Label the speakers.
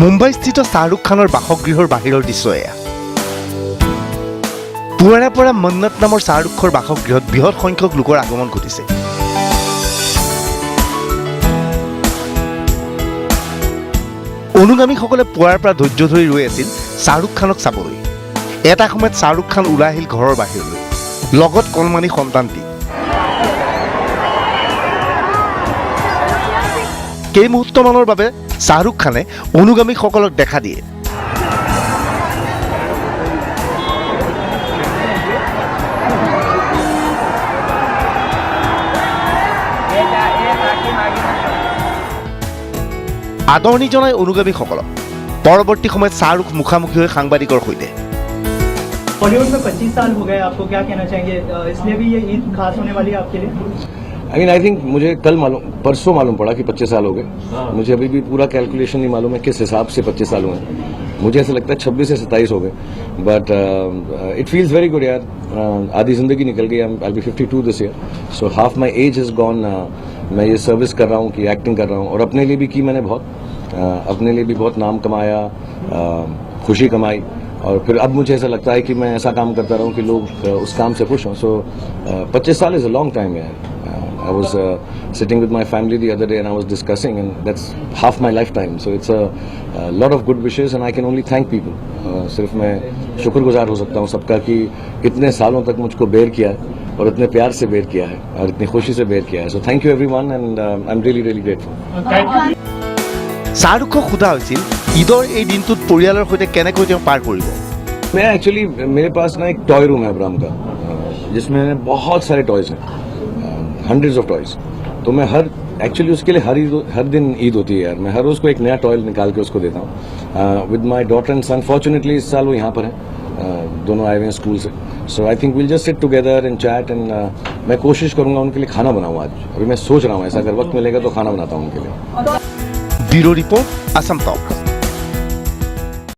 Speaker 1: মুম্বাইস্থিত শাহৰুখ খানৰ বাসগৃহৰ বাহিৰৰ দৃশ্য এয়া। পুৱাৰে পৰা মন্নত নামৰ শাহৰুখৰ বাসগৃহত বৃহৎ সংখ্যক লোকৰ আগমন ঘটিছে। অনুগামীসকলে পুৱাৰ পৰা ধৈৰ্য ধৰি ৰৈ আছিল শাহৰুখ খানক চাবলৈ। এটা সময়ত শাহৰুখ খান ওলাই আহিল ঘৰৰ বাহিৰলৈ, লগত কণমানি সন্তানটি। কেইমুহূৰ্তমানৰ বাবে শাহৰুখ খানে অনুগামীসকলক দেখা দিয়ে। আদৰণি জনাই অনুগামীসকলক। পৰৱৰ্তী সময়ত শাহৰুখ মুখামুখি হৈ সাংবাদিকৰ সৈতে।
Speaker 2: बॉलीवुड में 25 साल हो गए, आपको क्या कहना चाहेंगे? इसलिए भी ये ईद खास होने वाली है आपके लिए?
Speaker 3: आई थिंक मुझे परसों मालूम पड़ा कि 25 साल हो गए। मुझे अभी भी पूरा कैलकुलेशन नहीं मालूम है किस हिसाब से 25 साल हुए। मुझे ऐसा लगता है 26 से 27 हो गए, but it feels very good यार। आधी जिंदगी निकल गई। I be 52 this year, so half my age is gone. मैं ये सर्विस कर रहा हूँ कि एक्टिंग कर रहा हूँ, और अपने लिए भी की मैंने बहुत। अपने लिए भी बहुत नाम कमाया, खुशी कमाई, और फिर अब मुझे ऐसा लगता है कि मैं ऐसा काम करता रहूं कि लोग उस काम से खुश हों। सो 25 साल इज अ लॉन्ग टाइम यार। I was sitting with my family the other day and I was discussing, and that's half my lifetime. So it's a lot of good wishes and I can only thank people. सिर्फ मैं शुक्रगुजार हो सकता हूँ सबका कि इतने सालों तक मुझको बेयर किया है, और इतने प्यार से बेयर किया है, और इतनी खुशी से बेयर किया है. So thank you everyone, and I'm really grateful.
Speaker 1: শাহৰুখক সোধা হৈছিল ঈদৰ এই দিনটোত পৰিয়ালৰ সৈতে কেনেকৈ তেওঁ পাৰ কৰিব।
Speaker 3: मैं एक्चुअली मेरे पास ना एक टॉय रूम है अब्राम का, जिसमें बहुत सारे टॉयज हैं, हंड्रेड्स ऑफ टॉयज। तो मैं एक्चुअली उसके लिए हर दिन ईद होती है यार। मैं हर रोज को एक नया टॉय निकाल के उसको देता हूँ। With my daughter and son, fortunately इस साल वो यहाँ पर हैं, दोनों आए हुए हैं स्कूल से। So I think will just sit together and chat, and मैं कोशिश करूंगा उनके लिए खाना बनाऊँ आज। अभी मैं सोच रहा हूँ ऐसा, अगर वक्त मिलेगा तो खाना बनाता हूँ उनके लिए।
Speaker 1: Bureau report, Assam talk.